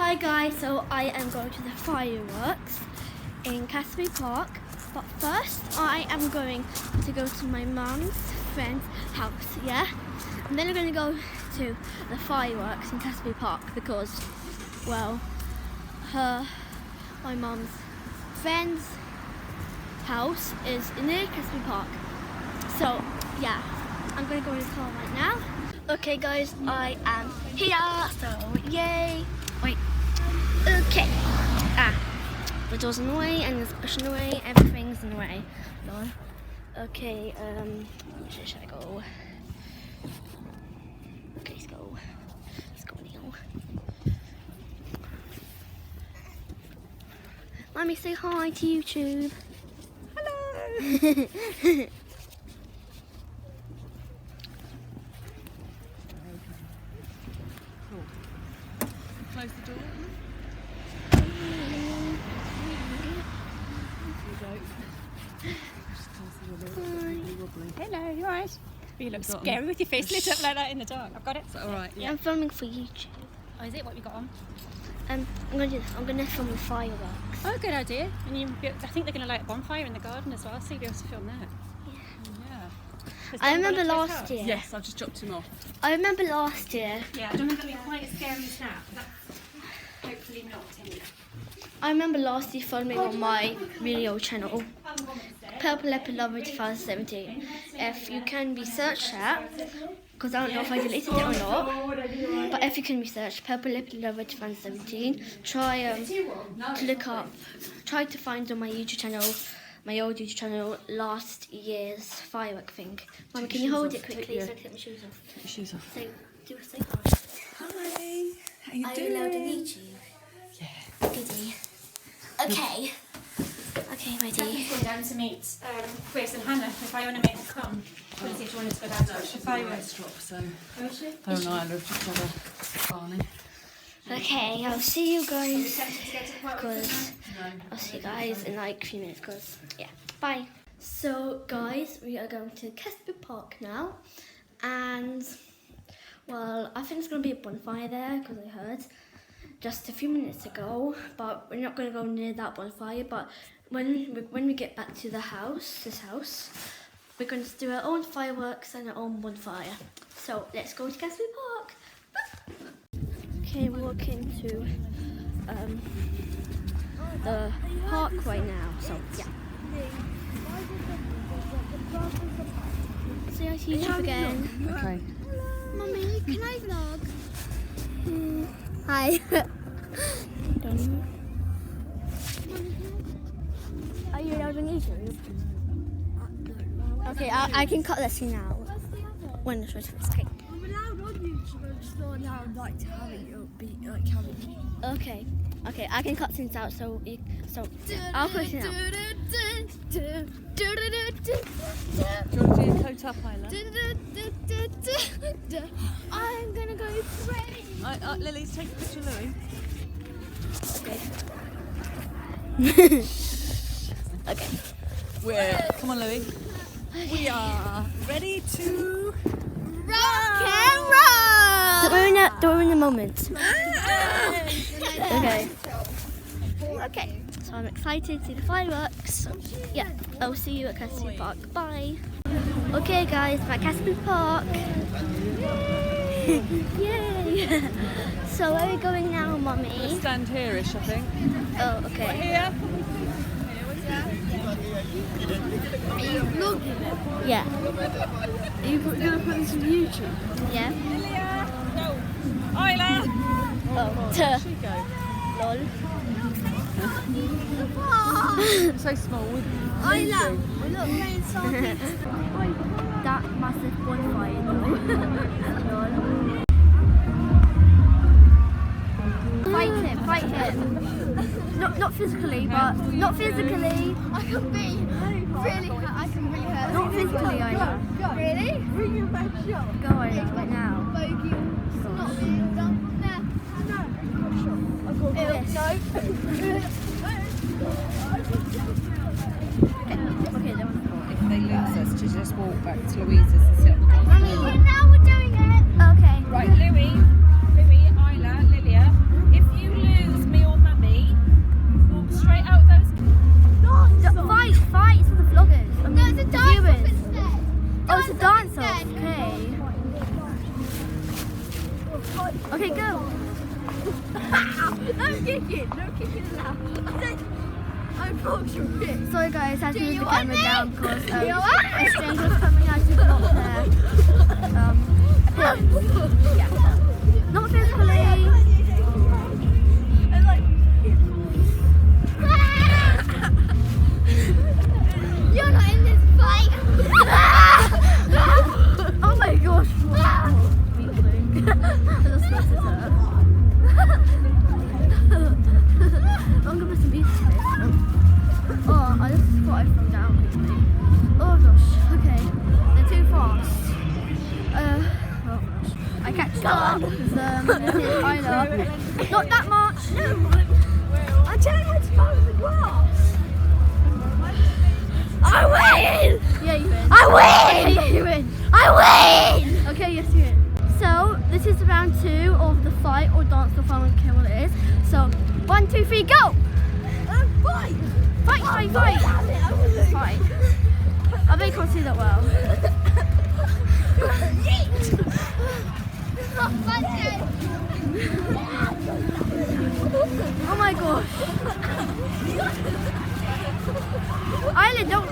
Hi guys, so I am going to the fireworks in Casby Park, but first I am going to go to my mum's friend's house, yeah? And then I'm going to go to the fireworks in Casby Park because, well, my mum's friend's house is near Casby Park. So, yeah, I'm going to go in the car right now. Okay guys, I am here, so yay! Wait, okay. The door's in the way and there's a cushion in the way, everything's in the way. Okay, where should I go? Okay, let's go. Let's go now. Let me say hi to YouTube. Hello! Close the door. Hello, you alright? You look scary with your face lit up like that in the dark. I've got it. Is that alright? Yeah. I'm filming for YouTube. Oh, is it? What have you got on? I'm gonna film the fireworks. Oh, good idea. And I think they're going to light a bonfire in the garden as well, so you'll be able to film that. Yeah. I remember last year. Yes, I've just dropped him off. I remember last year. Yeah, I don't know if it'll be quite as scary as that, but that's hopefully not anyway. I remember last year filming on my video channel, Purple Leopard Lover 2017. If you can research that, because I don't know if I deleted it or not, but if you can research Purple Leopard Lover 2017, try to look up, try to find on my YouTube channel, my old YouTube channel, last year's firework thing. Mama, can you hold it quickly so I can take my shoes off? Take your shoes off. Say hi. Hi. How you Are doing? you allowed on YouTube? Yeah. Goody. Okay. Okay, ready. I'm going down to meet Grace and Hannah if I want to make her come. I'm going to see if she wanted to go down to watch the fireworks. Drop, so Oh, is she? her and I have just had a Barney. Okay, I'll see you guys. I'll see you guys in like a few minutes. Cause yeah, bye. So guys, we are going to Casby Park now, and well, I think it's gonna be a bonfire there because I heard just a few minutes ago. But we're not gonna go near that bonfire. But when we get back to the house, this house, we're going to do our own fireworks and our own bonfire. So let's go to Casby Park. Okay, we're walking to the park right now, so yeah. See you on YouTube again. Okay. Mummy, can I vlog? Hi. Are you allowed on YouTube? Okay, I can cut this now. When the show's first. Okay. I'm allowed on YouTube, I just not allowed like to have it be like having it. Okay, okay, I can cut things out, so I'll put it out. Do you want to do your coat up, Isla? I'm gonna go pray. Lily's take a picture of Louie. Okay. Come on, Louie. We are ready to Rock and roll! Don't ruin the moment. Okay. Okay. So I'm excited to see the fireworks. So, yeah, I'll see you at Casby Park. Bye. Okay guys, I'm at Casby Park. Yay! So where are we going now, Mummy? stand here-ish, I think. Oh, okay. Here. Are you vlogging it? Yeah. Are you going to put this on YouTube? Yeah. Lilia. No. Isla. Oh, Where'd she go? lol. So small. Isla, we're not playing something. That massive bonfire though. Fight him. Not physically, but not physically. I can be really hurt. I can really hurt. Not physically, I know. Really? Bring your back shot. Go on, right now. Bogey. Not being done. No. I've got Okay, that was cool. If they lose us, to just walk back to Louisa's and sit on the bus. Mummy, now we're doing it. Okay. Right, Louie, Isla, Lilia, if you lose dance off, okay. Okay, go. I'm kicking now. I broke your wrist. Sorry guys, I had to move the camera down because a stranger was coming out to block their appearance. Yeah. Not physically. I'm like, You're not in this fight. Oh my gosh. I just smashed her. I'm gonna put some music to this. Oh, I just thought I fell down quickly. Oh gosh, okay. They're too fast. Oh gosh. I catch up because I know. Not that much. no, I tell you how to go with the grass. I win! Yeah, you win. I win! Okay, yeah, you win. I win! Okay, yes, you win. So, this is round 2 of the fight or dance off, I don't care what it is. So, 1, 2, 3, go! Fight! Fight! Fight! I bet you can't see that well. Oh my gosh. Isla, don't.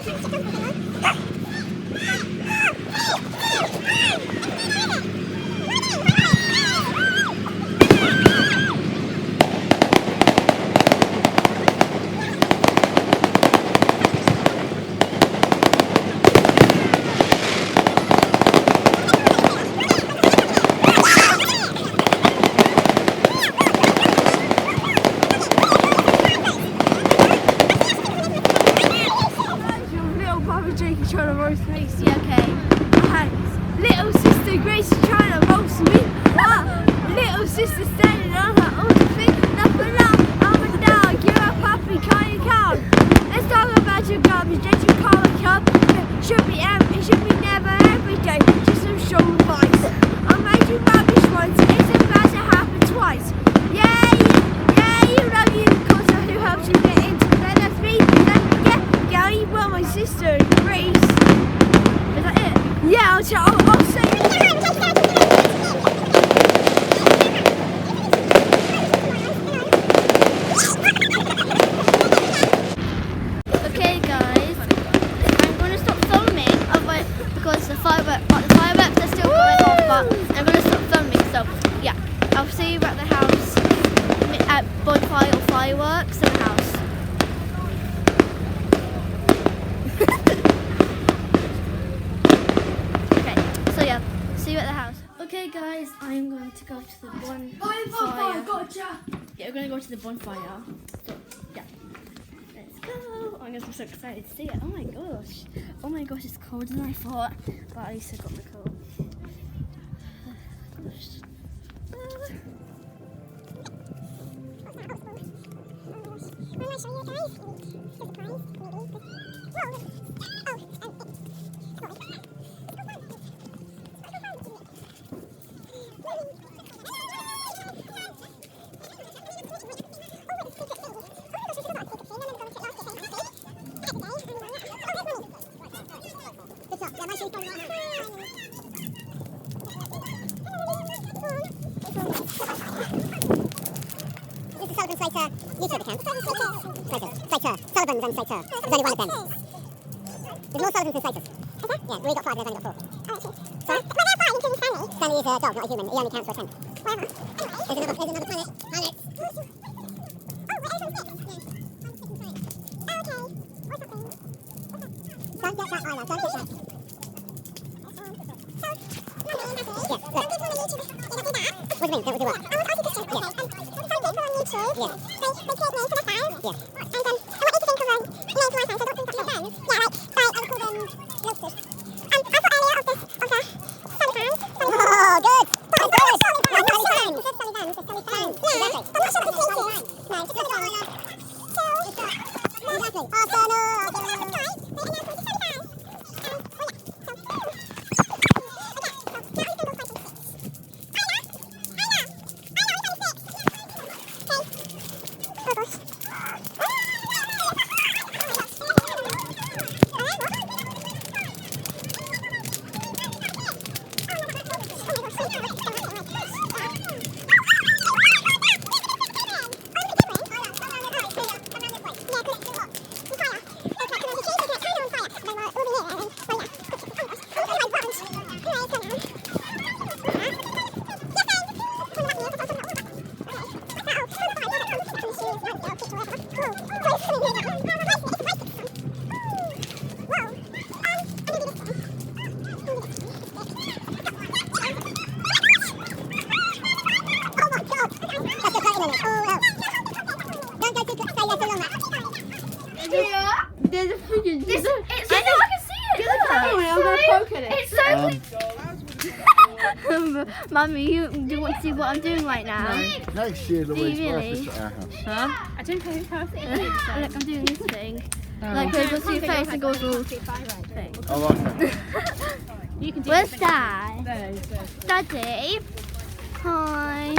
Trying to roast me. Yeah, okay. And little sister Grace is trying to roast me. Little sister standing on her own feet. Nothing up, I'm a dog. You're a puppy, can you come? Let's talk about your garbage that you call a cup. It should be empty, should be never every day. Just some show advice. I made you rubbish once, it's about to happen twice. Yeah, you love you, cause of who helps you get into bed. That's me, yeah, you were my sister Grace. Is that it? Yeah, I'll say Okay, guys. I'm going to stop filming otherwise, because the fireworks are still going off, but I'm going to stop filming. So, yeah. I'll see you at the house at bonfire or fireworks at the house. So yeah, see you at the house. Okay guys, I'm going to go to the bonfire. Gotcha. Yeah, we're going to go to the bonfire. So yeah, let's go. I'm so excited to see it. Oh my gosh. Oh my gosh, it's colder than I thought. But at least I got my coat. Gosh. Sullivan, Slater, YouTube account. Slater. Sullivan and Slater. There's only one of them. There's more Sullivans than Slaters. Okay. Yeah, we got 5, they've only got 4. Oh, okay. Sorry? Well, they're 5, including Stanley. Stanley is a dog, not a human. He only counts for a 10. Whatever. Anyway. There's another planet. Planet. Oh, wait, everyone's 6. Yeah. Oh, okay. What's that thing? Don't get that either. Don't get that. Yeah, look. What do you mean? Don't do what? I want to ask you a question. Yeah. YouTube. Yeah. They create names for their fans. Yeah. And I want you to think of a name for my fans. I don't think that's your fans. Yeah, right. Right. I would call them roasters. I thought earlier of the Sullivan. Oh, good. That's good. Sullivan. You said Sullivan. You said Sullivan. Yeah. Exactly. I'm not sure what the case is. No, just put it on. Exactly. Arsenal. Oh, gosh. Mummy, do you want to see what I'm doing right now? Next year, Louise, really? birthday's at our house. Huh? I don't know who perfect is. Look, I'm doing this thing. Like, it goes to your face and goes all thing. Oh, okay. You can do Where's it. Dad? There. Daddy? Hi.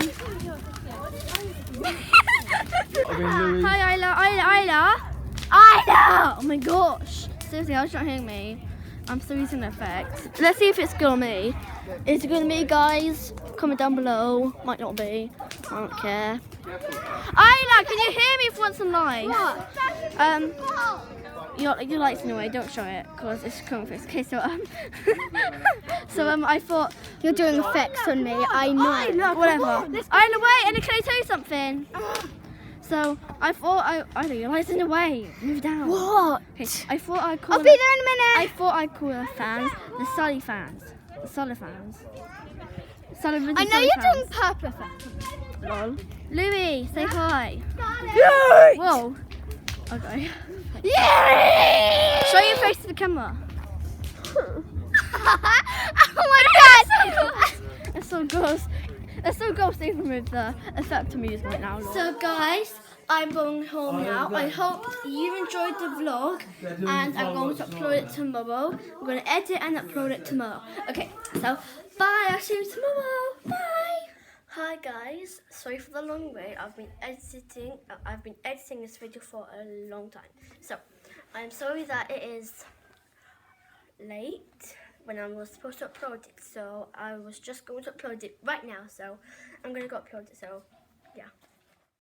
I mean, Louise. Hi, Isla. Isla! Oh my gosh. Seriously, I was not hearing me. I'm still using the effect. Let's see if it's good on me. Is it good on me, guys? Comment down below. Might not be. I don't care. Isla, can you hear me for once in life? Your lights in the way. Don't show it because it's coming first. Okay, so I thought You're doing effects on me. I know. whatever. Isla, wait, and can I tell you something? So I thought your lights in the way. Move down. What? Okay, I thought I'd call. I'll be there in a minute. I thought I'd call the fans the Sully fans. The Sully fans. Sullivan. I know you're doing purple effects. Lol. Louis, say hi. Yay! Whoa. Okay. Yay! Show your face to the camera. Oh my god! That's so gross. That's so gross even with the effect of music right now. So guys, I'm going home now. I hope you enjoyed the vlog and I'm going to upload it tomorrow. I'm going to edit and upload it tomorrow. Okay, so bye. I'll see you tomorrow. Bye. Hi guys. Sorry for the long wait. I've been editing this video for a long time. So I'm sorry that it is late when I was supposed to upload it. So I was just going to upload it right now. So I'm going to go upload it. So yeah.